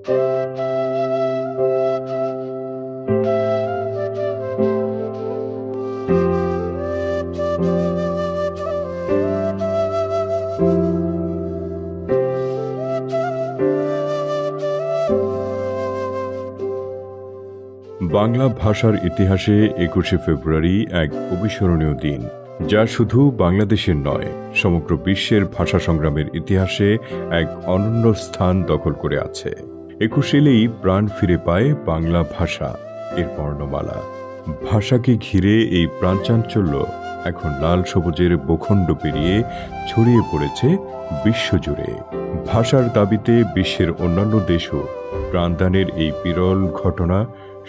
বাংলা ভাষার ইতিহাসে ২১শে ফেব্রুয়ারি এক অবিস্মরণীয় দিন, যা শুধু বাংলাদেশের নয়, সমগ্র বিশ্বের ভাষা সংগ্রামের ইতিহাসে এক অনন্য স্থান দখল করে আছে। ২১ এলেই প্রাণ ফিরে পায় বাংলা ভাষা, এর বর্ণমালা। ভাষাকে ঘিরে এই প্রাণচাঞ্চল্য এখন লাল সবুজের ভূখণ্ড পেরিয়ে ছড়িয়ে পড়েছে বিশ্বজুড়ে। ভাষার দাবিতে বিশ্বের অন্যান্য দেশও প্রাণদানের এই বিরল ঘটনা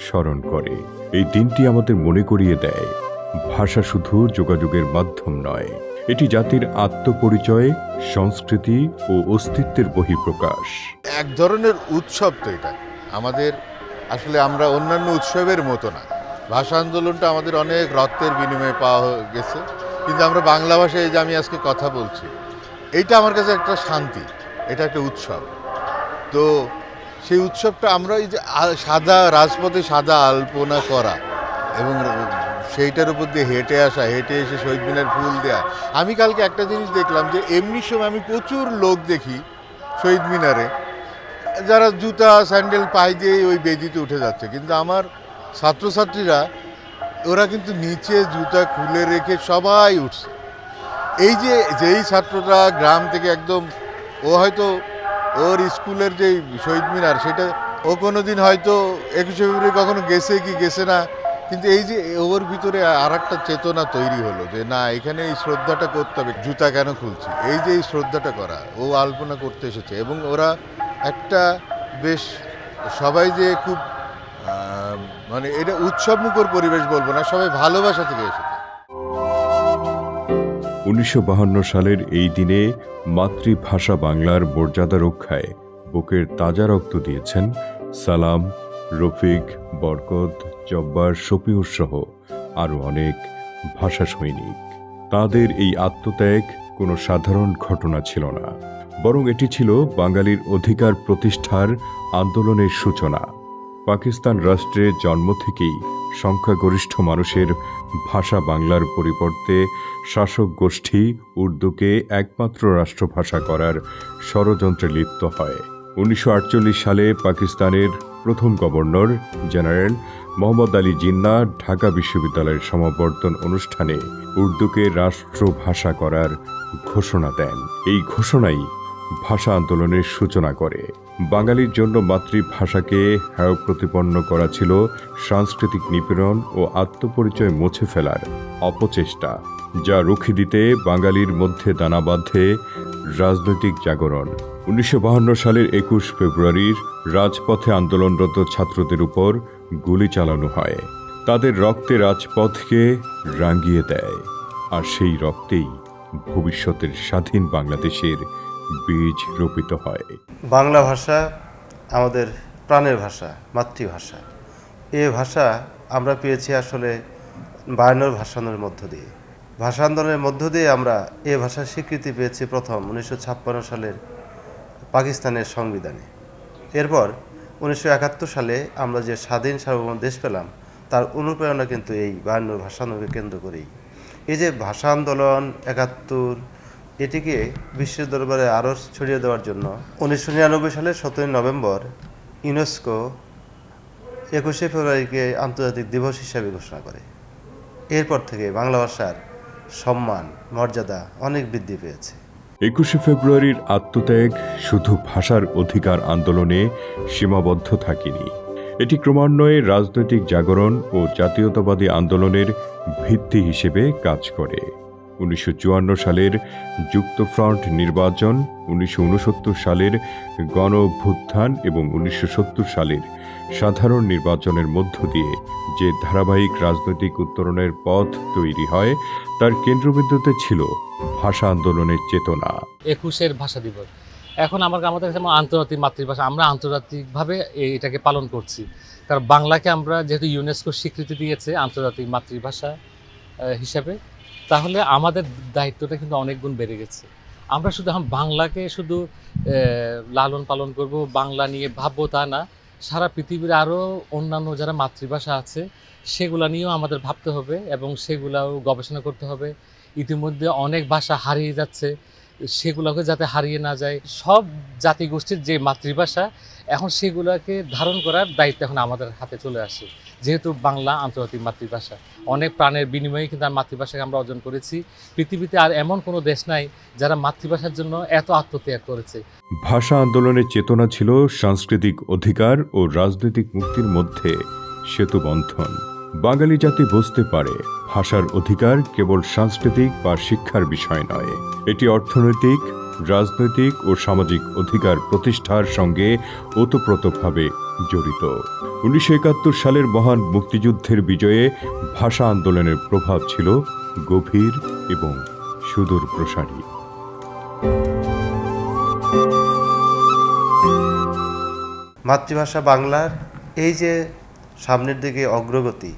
স্মরণ করে। এই দিনটি আমাদের মনে করিয়ে দেয়, ভাষা শুধু যোগাযোগের মাধ্যম নয়, এটি জাতির আত্মপরিচয়, সংস্কৃতি ও অস্তিত্বের বহিঃপ্রকাশ। এক ধরনের উৎসব তো এটা আমাদের, আসলে আমরা অন্যান্য উৎসবের মতো না। ভাষা আন্দোলনটা আমাদের অনেক রক্তের বিনিময়ে পাওয়া গেছে, কিন্তু আমরা বাংলা ভাষায় এই যে আমি আজকে কথা বলছি, এইটা আমার কাছে একটা শান্তি, এটা একটা উৎসব। তো সেই উৎসবটা আমরা এই যে সাদা রাজপথে সাদা আলপনা করা এবং সেইটার উপর দিয়ে হেঁটে আসা, হেঁটে এসে শহীদ মিনার ফুল দেয়া। আমি কালকে একটা জিনিস দেখলাম যে এমনি সময় আমি প্রচুর লোক দেখি শহীদ মিনারে, যারা জুতা স্যান্ডেল পায়ে দিয়ে ওই বেদিতে উঠে যাচ্ছে, কিন্তু আমার ছাত্রছাত্রীরা ওরা কিন্তু নিচে জুতা খুলে রেখে সবাই উঠছে। এই যে যেই ছাত্রটা গ্রাম থেকে একদম, ও হয়তো ওর স্কুলের যে শহীদ মিনার সেটা ও কোনো দিন হয়তো ২১শে ফেব্রুয়ারি কখনো গেছে কি গেছে না, কিন্তু এই যে ওর ভিতরে আর একটা চেতনা তৈরি হলো যে না, এখানে এই শ্রদ্ধাটা করতে হবে, জুতা কেন খুলছি, এই যে এই শ্রদ্ধাটা করা, ও আলপনা করতে এসেছে। এবং ওরা একটা বেশ সবাই যে খুব মানে এটা উৎসবমুখর পরিবেশ বলবো না, সবাই ভালোবাসা থেকে এসেছে। ১৯৫২ সালের এই দিনে মাতৃভাষা বাংলার মর্যাদা রক্ষায় বুকের তাজা রক্ত দিয়েছেন সালাম, রফিক, বরকত, জব্বার, শফিউর সহ আরও অনেক ভাষা সৈনিক। তাদের এই আত্মত্যাগ কোনো সাধারণ ঘটনা ছিল না, বরং এটি ছিল বাঙালির অধিকার প্রতিষ্ঠার আন্দোলনের সূচনা। পাকিস্তান রাষ্ট্রে জন্ম থেকেই সংখ্যাগরিষ্ঠ মানুষের ভাষা বাংলার পরিবর্তে শাসক গোষ্ঠী উর্দুকে একমাত্র রাষ্ট্রভাষা করার ষড়যন্ত্রে লিপ্ত হয়। ১৯৪৮ সালে পাকিস্তানের প্রথম গভর্নর জেনারেল মোহাম্মদ আলী জিন্নাহ ঢাকা বিশ্ববিদ্যালয়ের সমাবর্তন অনুষ্ঠানে উর্দুকে রাষ্ট্রভাষা করার ঘোষণা দেন। এই ঘোষণাই ভাষা আন্দোলনের সূচনা করে। বাঙালির জন্য মাতৃভাষাকে হেয় প্রতিপন্ন করা ছিল সাংস্কৃতিক নিপীড়ন ও আত্মপরিচয় মুছে ফেলার অপচেষ্টা, যা রুখে দিতে বাঙালির মধ্যে দানা বাঁধে রাজনৈতিক জাগরণ। ১৯৫২ সালের ২১ ফেব্রুয়ারির রাজপথে আন্দোলনরত ছাত্রদের উপর গুলি চালানো হয়। তাদের রক্তে রাজপথকে রাঙিয়ে দেয়, আর সেই রক্তেই ভবিষ্যতের স্বাধীন বাংলাদেশের বীজ রোপিত হয়। বাংলা ভাষা আমাদের প্রাণের ভাষা, মাতৃভাষা। এ ভাষা আমরা পেয়েছি আসলে ৫২ ভাষা আন্দোলনের মধ্য দিয়ে। ভাষা আন্দোলনের মধ্য দিয়ে আমরা এ ভাষার স্বীকৃতি পেয়েছি প্রথম ১৯৫৬ সালের পাকিস্তানের সংবিধানে। এরপর ১৯৭১ সালে আমরা যে স্বাধীন সার্বভৌম দেশ পেলাম, তার অনুপ্রেরণা কিন্তু এই ৫২ ভাষা আন্দোলনকে কেন্দ্র করেই। এই যে ভাষা আন্দোলন ৭১, এটিকে বিশ্বের দরবারে আরও ছড়িয়ে দেওয়ার জন্য ১৯৯৯ সালের ১৭ নভেম্বর ইউনেস্কো ২১শে ফেব্রুয়ারিকে আন্তর্জাতিক দিবস হিসাবে ঘোষণা করে। এরপর থেকে বাংলা ভাষার সম্মান, মর্যাদা অনেক বৃদ্ধি পেয়েছে। ২১শে ফেব্রুয়ারির আত্মত্যাগ শুধু ভাষার অধিকার আন্দোলনে সীমাবদ্ধ থাকেনি, এটি ক্রমান্বয়ে রাজনৈতিক জাগরণ ও জাতীয়তাবাদী আন্দোলনের ভিত্তি হিসেবে কাজ করে। ১৯৫৪ সালের যুক্তফ্রন্ট নির্বাচন, ১৯৬৯ সালের গণ অভ্যুত্থান এবং ১৯৭০ সালের সাধারণ নির্বাচনের মধ্য দিয়ে যে ধারাবাহিক রাজনৈতিক উত্তরণের পথ তৈরি হয়, তার কেন্দ্রবিন্দুতে ছিল ভাষা আন্দোলনের চেতনা। ২১ ভাষা দিবস এখন আমাদের কাছে আন্তর্জাতিক মাতৃভাষা, আমরা আন্তর্জাতিকভাবে এটাকে পালন করছি। কারণ বাংলাকে আমরা যেহেতু ইউনেস্কো স্বীকৃতি দিয়েছে আন্তর্জাতিক মাতৃভাষা হিসাবে, তাহলে আমাদের দায়িত্বটা কিন্তু অনেক গুণ বেড়ে গেছে। আমরা শুধু বাংলাকে শুধু লালন পালন করব, বাংলা নিয়ে ভাববো তা না, সারা পৃথিবীর আরও অন্যান্য যারা মাতৃভাষা আছে সেগুলা নিয়েও আমাদের ভাবতে হবে এবং সেগুলাও গবেষণা করতে হবে। ইতিমধ্যে অনেক ভাষা হারিয়ে যাচ্ছে, সেগুলোকে যাতে হারিয়ে না যায়। সব জাতিগোষ্ঠীর যে মাতৃভাষা এখন সেগুলোকে ধারণ করার দায়িত্ব এখন আমাদের হাতে চলে আসে, যেহেতু বাংলা আন্তর্জাতিক মাতৃভাষা। অনেক প্রাণের বিনিময়ে কিন্তু আর মাতৃভাষাকে আমরা অর্জন করেছি। পৃথিবীতে আর এমন কোনো দেশ নাই যারা মাতৃভাষার জন্য এত আত্মত্যাগ করেছে। ভাষা আন্দোলনের চেতনা ছিল সাংস্কৃতিক অধিকার ও রাজনৈতিক মুক্তির মধ্যে সেতুবন্ধন। বাঙালি জাতি বুঝতে পারে ভাষার অধিকার কেবল সাংস্কৃতিক বা শিক্ষার বিষয় নয়, এটি অর্থনৈতিক, রাজনৈতিক ও সামাজিক অধিকার প্রতিষ্ঠার সঙ্গে ওতপ্রোতভাবে জড়িত। 1971 সালের মহান মুক্তিযুদ্ধের বিজয়ে ভাষা আন্দোলনের প্রভাব ছিল গভীর এবং সুদূর প্রসারী। মাতৃভাষা বাংলার এই যে সামনের দিকে অগ্রগতি,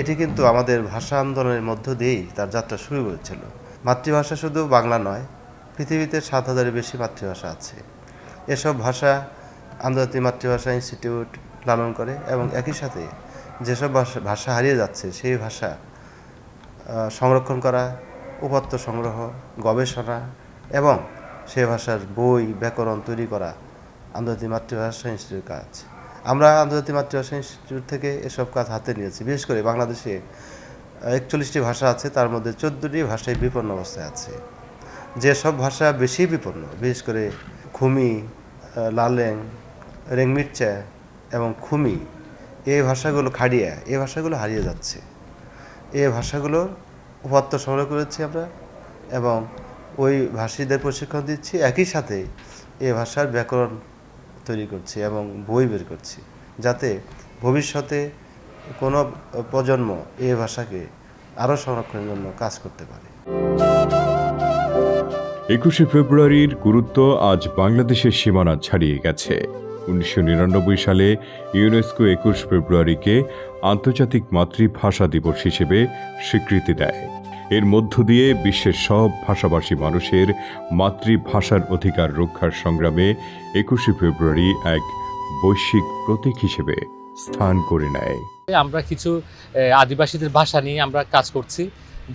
এটি কিন্তু আমাদের ভাষা আন্দোলনের মধ্য দিয়েই তার যাত্রা শুরু হয়েছিল। মাতৃভাষা শুধু বাংলা নয়, পৃথিবীতে 7,000-এর বেশি মাতৃভাষা আছে। এসব ভাষা আন্তর্জাতিক মাতৃভাষা ইনস্টিটিউট লালন করে এবং একই সাথে যেসব ভাষা হারিয়ে যাচ্ছে সেই ভাষা সংরক্ষণ করা, উপাত্ত সংগ্রহ, গবেষণা এবং সে ভাষার বই ব্যাকরণ তৈরি করা আন্তর্জাতিক মাতৃভাষা ইনস্টিটিউটের কাজ। আমরা আন্তর্জাতিক মাতৃভাষা ইনস্টিটিউট থেকে এসব কাজ হাতে নিয়েছি। বিশেষ করে বাংলাদেশে 41টি ভাষা আছে, তার মধ্যে 14টি ভাষায় বিপন্ন অবস্থায় আছে। যেসব ভাষা বেশি বিপন্ন, বিশেষ করে খুমি, লালেং, রেংমিরচা এবং খুমি, এই ভাষাগুলো খাড়িয়া, এই ভাষাগুলো হারিয়ে যাচ্ছে। এই ভাষাগুলোর উপাত্ত সংগ্রহ করেছি আমরা এবং ওই ভাষীদের প্রশিক্ষণ দিচ্ছি, একই সাথে এই ভাষার ব্যাকরণ তৈরি করছি এবং বই বের করছি, যাতে ভবিষ্যতে কোনো প্রজন্ম এই ভাষাকে আরও সংরক্ষণের জন্য কাজ করতে পারে। 21শে ফেব্রুয়ারির গুরুত্ব আজ বাংলাদেশের সীমানা ছাড়িয়ে গেছে। 1999 সালে ইউনেস্কো 21 ফেব্রুয়ারিকে আন্তর্জাতিক মাতৃভাষা দিবস হিসেবে স্বীকৃতি দেয়। এর মধ্য দিয়ে বিশ্বের সব ভাষাভাষী মানুষের মাতৃভাষার অধিকার রক্ষার সংগ্রামে 21শে ফেব্রুয়ারি এক বৈশ্বিক প্রতীক হিসেবে স্থান করে নেয়। আমরা কিছু আদিবাসীদের ভাষা নিয়ে আমরা কাজ করছি,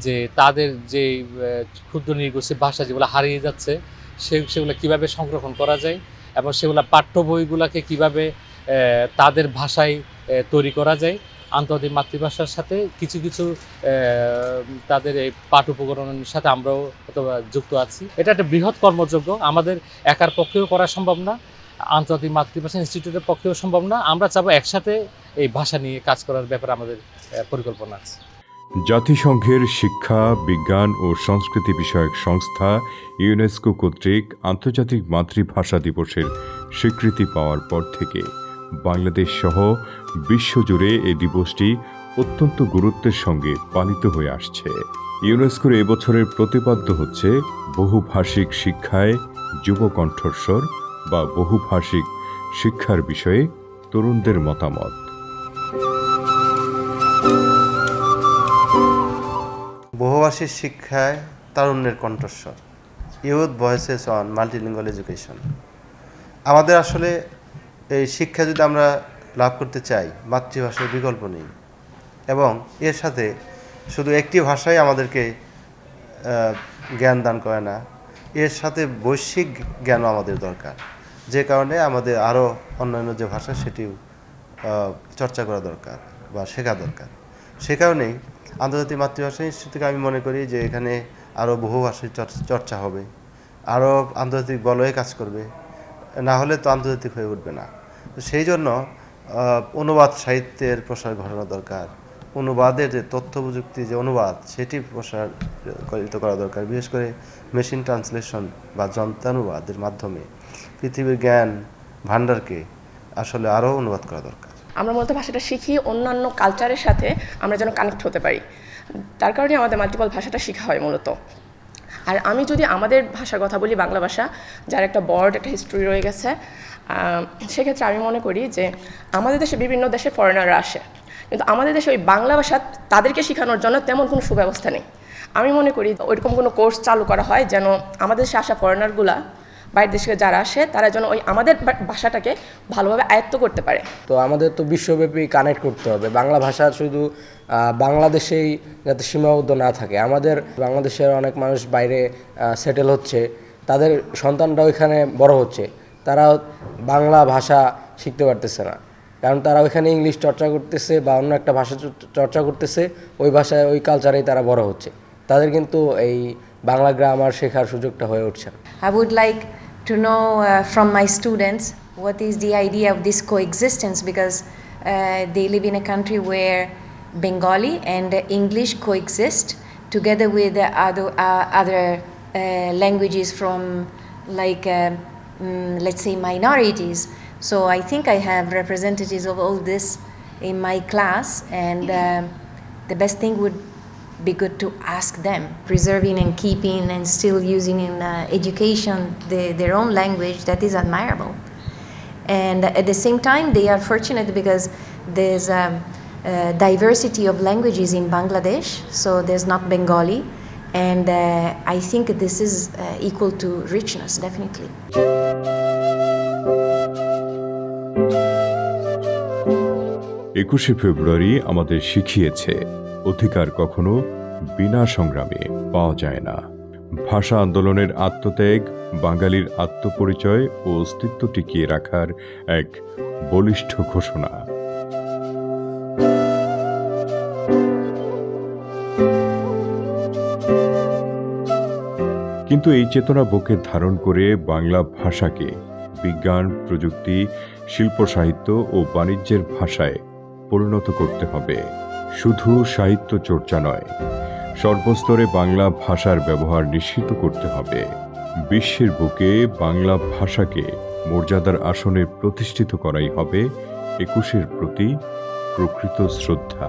যে তাদের যে ক্ষুদ্র নৃগোষ্ঠীর ভাষা যেগুলো হারিয়ে যাচ্ছে সেগুলো কিভাবে সংরক্ষণ করা যায় এবং সেগুলো পাঠ্য বইগুলোকে কিভাবে তাদের ভাষায় তৈরি করা যায়। আন্তর্জাতিক মাতৃভাষার সাথে কিছু কিছু তাদের এই পাঠ উপকরণের সাথে আমরাও যুক্ত আছি। এটা একটা বৃহৎ কর্মযজ্ঞ, আমাদের একার পক্ষেও করা সম্ভব না, আন্তর্জাতিক মাতৃভাষা ইনস্টিটিউটের পক্ষেও সম্ভব না। আমরা চাবো একসাথে এই ভাষা নিয়ে কাজ করার ব্যাপারে আমাদের পরিকল্পনা আছে। জাতিসংঘের শিক্ষা, বিজ্ঞান ও সংস্কৃতি বিষয়ক সংস্থা ইউনেস্কো কর্তৃক আন্তর্জাতিক মাতৃভাষা দিবসের স্বীকৃতি পাওয়ার পর থেকে বাংলাদেশ সহ বিশ্বজুড়ে এই দিবসটি অত্যন্ত গুরুত্বের সঙ্গে পালিত হয়ে আসছে। ইউনেস্কোর এবছরের প্রতিপাদ্য হচ্ছে বহুভাষিক শিক্ষায় যুব কণ্ঠস্বর বা বহুভাষিক শিক্ষার বিষয়ে তরুণদের মতামত। বহুভাষিক শিক্ষায় তারুণ্যের কণ্ঠস্বর, youth voices on multilingual education. আমাদের আসলে এই শিক্ষা যদি আমরা লাভ করতে চাই, মাতৃভাষার বিকল্প নেই এবং এর সাথে শুধু একটি ভাষাই আমাদেরকে জ্ঞান দান করে না, এর সাথে বৈশ্বিক জ্ঞানও আমাদের দরকার। যে কারণে আমাদের আরও অন্যান্য যে ভাষা সেটিও চর্চা করা দরকার বা শেখা দরকার। সে কারণেই আন্তর্জাতিক মাতৃভাষা ইনস্টিটিউটকে আমি মনে করি যে এখানে আরও বহুভাষার চর্চা হবে, আরও আন্তর্জাতিক বলয়ে কাজ করবে, না হলে তো আন্তর্জাতিক হয়ে উঠবে না। তো সেই জন্য অনুবাদ সাহিত্যের প্রসার ঘটানো দরকার, অনুবাদের যে তথ্য প্রযুক্তি যে অনুবাদ সেটি প্রসারিত করা দরকার। বিশেষ করে মেশিন ট্রান্সলেশন বা যন্ত্রানুবাদের মাধ্যমে পৃথিবীর জ্ঞান ভাণ্ডারকে আসলে আরও অনুবাদ করা দরকার। আমরা মূলত ভাষাটা শিখি অন্যান্য কালচারের সাথে আমরা যেন কানেক্ট হতে পারি, তার কারণে আমাদের মাল্টিপল ভাষাটা শেখা হয় মূলত। আর আমি যদি আমাদের ভাষার কথা বলি, বাংলা ভাষা যার একটা বড় একটা হিস্ট্রি রয়ে গেছে, সেক্ষেত্রে আমি মনে করি যে আমাদের দেশে বিভিন্ন দেশে ফরেনাররা আসে, কিন্তু আমাদের দেশে ওই বাংলা ভাষা তাদেরকে শেখানোর জন্য তেমন কোনো সুব্যবস্থা নেই। আমি মনে করি ওইরকম কোনো কোর্স চালু করা হয় যেন আমাদের দেশে আসা ফরেনারগুলা বাইরের দেশে যারা আসে তারা যেন ওই আমাদের ভাষাটাকে ভালোভাবে আয়ত্ত করতে পারে। তো আমাদের তো বিশ্বব্যাপী কানেক্ট করতে হবে, বাংলা ভাষা শুধু বাংলাদেশেই যাতে সীমাবদ্ধ না থাকে। আমাদের বাংলাদেশের অনেক মানুষ বাইরে সেটেল হচ্ছে, তাদের সন্তানরা ওইখানে বড় হচ্ছে, তারা বাংলা ভাষা শিখতে পারতেছে না, কারণ তারা ওইখানে ইংলিশ চর্চা করতেছে বা অন্য একটা ভাষা চর্চা করতেছে, ওই ভাষায় ওই কালচারেই তারা বড় হচ্ছে, তাদের কিন্তু এই বাংলা গ্রামার শেখার সুযোগটা হয়ে উঠছে না। I would like to know from my students what is the idea of this coexistence, because they live in a country where Bengali and English coexist together with other languages from like let's say minorities. So I think I have representatives of all this in my class, and the best thing would be good to ask them, preserving and keeping and still using in education their own language, that is admirable. And at the same time, they are fortunate because there's diversity of languages in Bangladesh, so there's not Bengali, and I think this is equal to richness, definitely. একুশে ফেব্রুয়ারি আমাদের শিখিয়েছে অধিকার কখনো বিনা সংগ্রামে পাওয়া যায় না। ভাষা আন্দোলনের আত্মত্যাগ বাঙালির আত্মপরিচয় ও অস্তিত্ব টিকিয়ে রাখার এক বলিষ্ঠ ঘোষণা। কিন্তু এই চেতনা বুকে ধারণ করে বাংলা ভাষাকে বিজ্ঞান, প্রযুক্তি, শিল্প, সাহিত্য ও বাণিজ্যের ভাষায় পরিণত করতে হবে। শুধু সাহিত্য চর্চা নয়, সর্বস্তরে বাংলা ভাষার ব্যবহার নিশ্চিত করতে হবে। বিশ্বের বুকে বাংলা ভাষাকে মর্যাদার আসনে প্রতিষ্ঠিত করাই হবে একুশের প্রতি প্রকৃত শ্রদ্ধা।